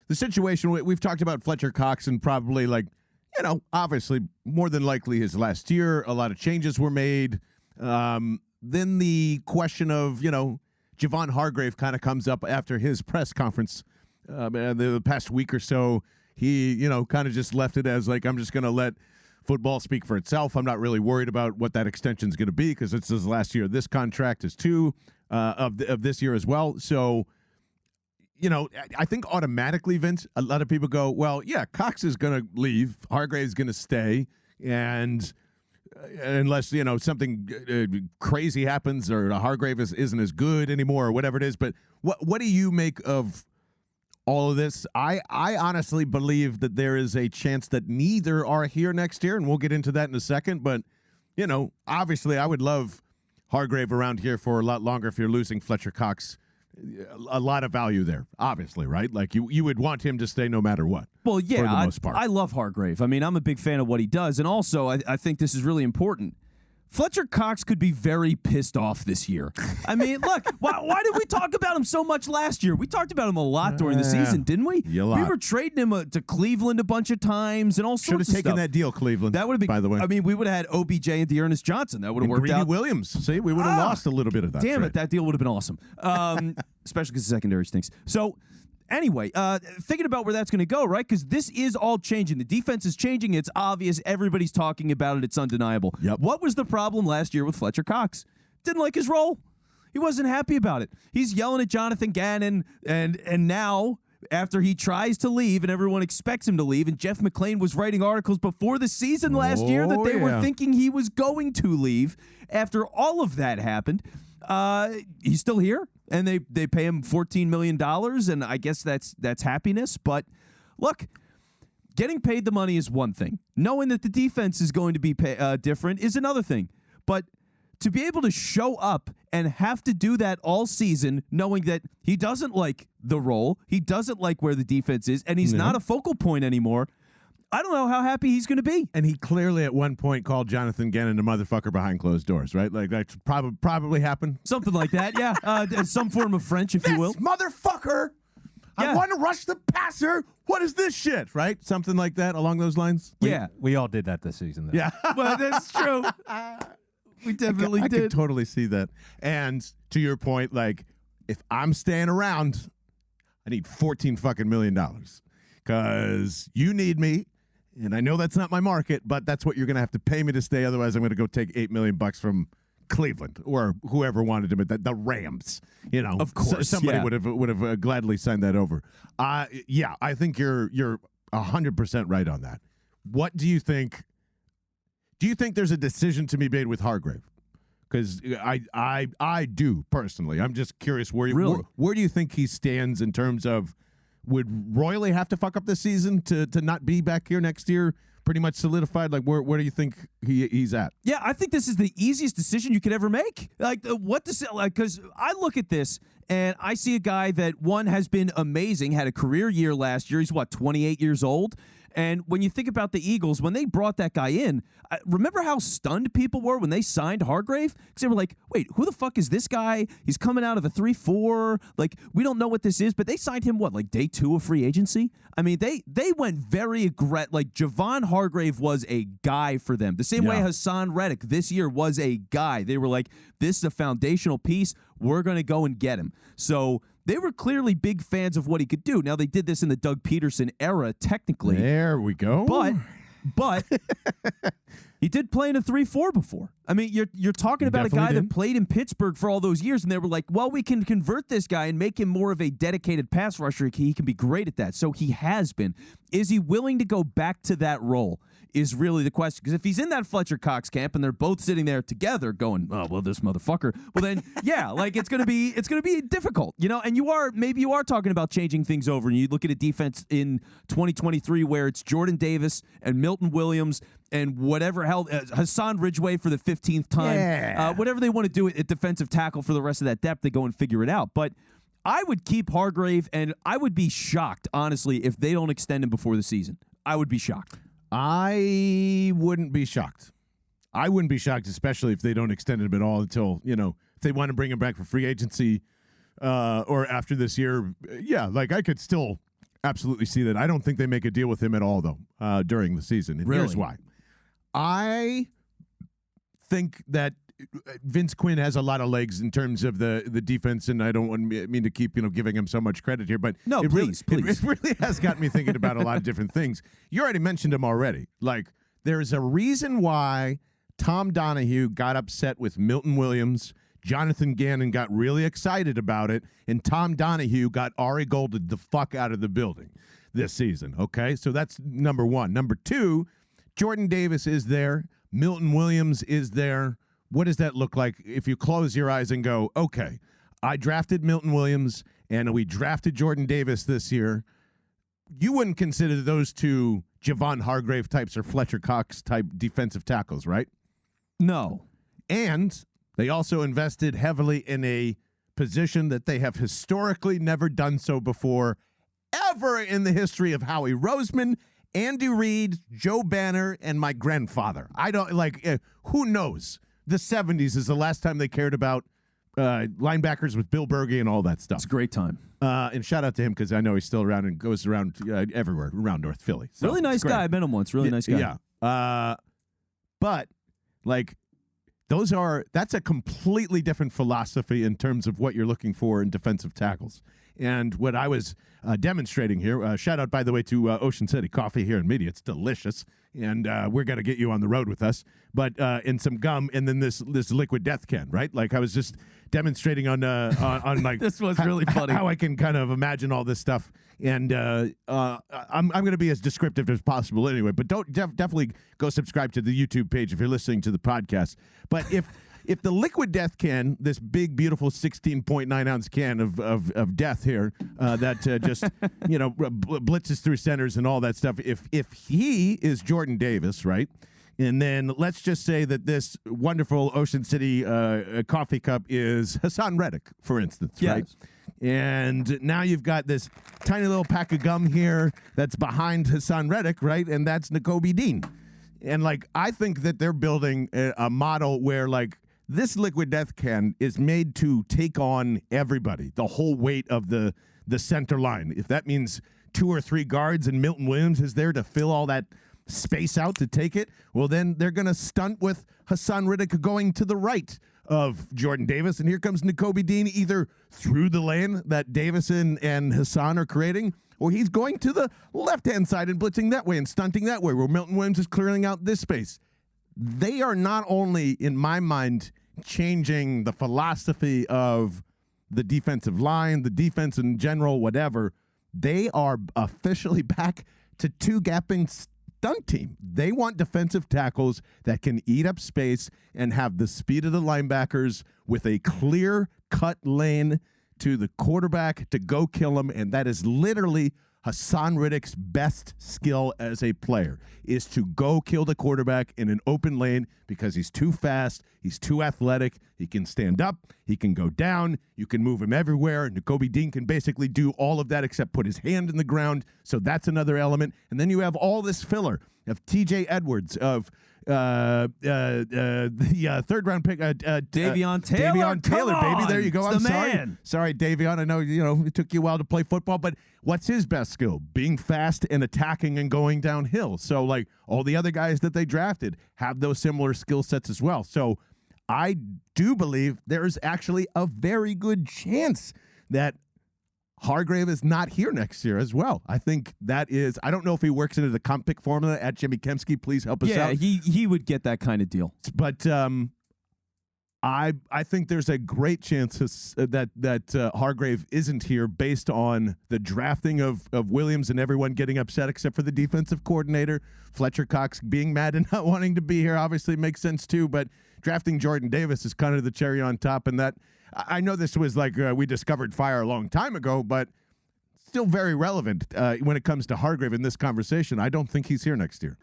the situation we've talked about Fletcher Cox and probably obviously more than likely his last year. A lot of changes were made. Then the question of, Javon Hargrave kind of comes up after his press conference the past week or so. He, kind of just left it as I'm just going to let football speak for itself. I'm not really worried about what that extension is going to be because it's his last year. This contract is two of this year as well. So, I think automatically, Vince, a lot of people go, well, yeah, Cox is going to leave. Hargrave's going to stay. And unless, something crazy happens or Hargrave isn't as good anymore or whatever it is. But what do you make of all of this? I honestly believe that there is a chance that neither are here next year, and we'll get into that in a second. But, obviously I would love Hargrave around here for a lot longer if you're losing Fletcher Cox. A lot of value there, obviously, right? You would want him to stay no matter what. Well, yeah, for the most part. I love Hargrave. I mean, I'm a big fan of what he does. And also, I think this is really important. Fletcher Cox could be very pissed off this year. I mean, look, why did we talk about him so much last year? We talked about him a lot during the season, didn't we? A lot. We were trading him to Cleveland a bunch of times and all sorts of stuff. Should have taken that deal, Cleveland. That would have been, by the way. I mean, we would have had OBJ and Dearness Johnson. That would have worked Greedy out. Williams. See, we would have lost a little bit of that. Damn trade. it, that deal would have been awesome. Especially because the secondary stinks. So, anyway, thinking about where that's going to go, right? Because this is all changing. The defense is changing. It's obvious. Everybody's talking about it. It's undeniable. Yep. What was the problem last year with Fletcher Cox? Didn't like his role. He wasn't happy about it. He's yelling at Jonathan Gannon, and now, after he tries to leave and everyone expects him to leave, and Jeff McClain was writing articles before the season last year that they were thinking he was going to leave. After all of that happened, he's still here. And they pay him $14 million, and I guess that's happiness. But look, getting paid the money is one thing. Knowing that the defense is going to be different is another thing. But to be able to show up and have to do that all season, knowing that he doesn't like the role, he doesn't like where the defense is, and he's not a focal point anymore, I don't know how happy he's going to be. And he clearly at one point called Jonathan Gannon a motherfucker behind closed doors, right? That probably happened. Something like that, yeah. Some form of French, if you will. Motherfucker! Yeah. I want to rush the passer. What is this shit, right? Something like that along those lines? Yeah. We all did that this season, though. Yeah. Well, that's true. We definitely did. I could totally see that. And to your point, if I'm staying around, I need $14 million because you need me. And I know that's not my market, but that's what you're going to have to pay me to stay. Otherwise, I'm going to go take $8 million from Cleveland or whoever wanted him. The Rams, Of course, somebody would have gladly signed that over. Yeah, I think you're 100% right on that. What do you think? Do you think there's a decision to be made with Hargrave? Because I do personally. I'm just curious where do you think he stands in terms of? Would Royley have to fuck up this season to not be back here next year? Pretty much solidified. Where do you think he's at? Yeah, I think this is the easiest decision you could ever make. Because I look at this and I see a guy that has been amazing, had a career year last year. He's 28 years old. And when you think about the Eagles, when they brought that guy in, remember how stunned people were when they signed Hargrave? Because they were like, wait, who the fuck is this guy? He's coming out of a 3-4. We don't know what this is. But they signed him, day 2 of free agency? I mean, they went very aggressive. Javon Hargrave was a guy for them. The same way Hassan Reddick this year was a guy. They were like, this is a foundational piece. We're going to go and get him. So they were clearly big fans of what he could do. Now, they did this in the Doug Peterson era, technically. There we go. But he did play in a 3-4 before. I mean, you're talking about a guy that played in Pittsburgh for all those years, and they were like, well, we can convert this guy and make him more of a dedicated pass rusher. He can be great at that. So he has been. Is he willing to go back to that role is really the question. Because if he's in that Fletcher Cox camp and they're both sitting there together going, oh, well, this motherfucker. Well, then, yeah, it's going to be difficult, and maybe you are talking about changing things over. And you look at a defense in 2023 where it's Jordan Davis and Milton Williams and whatever Hassan Ridgeway for the 15th time, whatever they want to do at defensive tackle for the rest of that depth, they go and figure it out. But I would keep Hargrave, and I would be shocked, honestly, if they don't extend him before the season. I would be shocked. I wouldn't be shocked. I wouldn't be shocked, especially if they don't extend him at all until, if they want to bring him back for free agency or after this year. Yeah, I could still absolutely see that. I don't think they make a deal with him at all, though, during the season. And here's why. I think that Vince Quinn has a lot of legs in terms of the defense, and I don't mean to keep giving him so much credit here, but no, please. It really has got me thinking about a lot of different things. You already mentioned him already. Like, there's a reason why Tom Donahue got upset with Milton Williams. Jonathan Gannon got really excited about it, and Tom Donahue got Ari Golded the fuck out of the building this season. Okay, so that's number one. Number two, Jordan Davis is there. Milton Williams is there. What does that look like if you close your eyes and go, okay, I drafted Milton Williams and we drafted Jordan Davis this year? You wouldn't consider those two Javon Hargrave types or Fletcher Cox type defensive tackles, right? No. And they also invested heavily in a position that they have historically never done so before, ever in the history of Howie Roseman, Andy Reid, Joe Banner, and my grandfather. I don't who knows? The 70s is the last time they cared about linebackers with Bill Berge and all that stuff. It's a great time. And shout out to him because I know he's still around and goes around everywhere around North Philly. So really nice guy. I met him once. Really nice guy. Yeah. But that's a completely different philosophy in terms of what you're looking for in defensive tackles. And what I was demonstrating here, shout out, by the way, to Ocean City Coffee here in Media. It's delicious. And we're going to get you on the road with us. But in some gum and then this liquid death can, right? Like I was just demonstrating on like this was really funny. How I can kind of imagine all this stuff. And I'm going to be as descriptive as possible anyway. But don't definitely go subscribe to the YouTube page if you're listening to the podcast. But if the liquid death can, this big, beautiful 16.9 ounce can of death here that just blitzes through centers and all that stuff. If he is Jordan Davis, right? And then let's just say that this wonderful Ocean City coffee cup is Hassan Reddick, for instance, yes. Right? And now you've got this tiny little pack of gum here that's behind Hassan Reddick, right? And that's Nakobe Dean. And I think that they're building a model where this liquid death can is made to take on everybody, the whole weight of the center line. If that means 2 or 3 guards and Milton Williams is there to fill all that space out to take it, well, then they're going to stunt with Hassan Reddick going to the right of Jordan Davis. And here comes Nakobe Dean either through the lane that Davis and Hassan are creating, or he's going to the left-hand side and blitzing that way and stunting that way, where Milton Williams is clearing out this space. They are not only, in my mind, changing the philosophy of the defensive line, the defense in general, whatever. They are officially back to 2-gapping stunt team. They want defensive tackles that can eat up space and have the speed of the linebackers with a clear-cut lane to the quarterback to go kill him, and that is literally Hassan Reddick's best skill as a player, is to go kill the quarterback in an open lane because he's too fast, he's too athletic, he can stand up, he can go down, you can move him everywhere. Nakobe Dean can basically do all of that except put his hand in the ground, so that's another element. And then you have all this filler of TJ Edwards, of the third-round pick, Davion Taylor. Davion Taylor, baby. There you go. It's I'm the sorry. man. Sorry, Davion. I know it took you a while to play football, but what's his best skill? Being fast and attacking and going downhill. So, all the other guys that they drafted have those similar skill sets as well. So, I do believe there's actually a very good chance that Hargrave is not here next year as well. I think that is, I don't know if he works into the comp pick formula at Jimmy Kemsky. Please help us out. Yeah, he would get that kind of deal. But I think there's a great chance that Hargrave isn't here based on the drafting of Williams and everyone getting upset except for the defensive coordinator. Fletcher Cox being mad and not wanting to be here obviously makes sense too, but drafting Jordan Davis is kind of the cherry on top, and that I know this was we discovered fire a long time ago, but still very relevant when it comes to Hargrave in this conversation. I don't think he's here next year.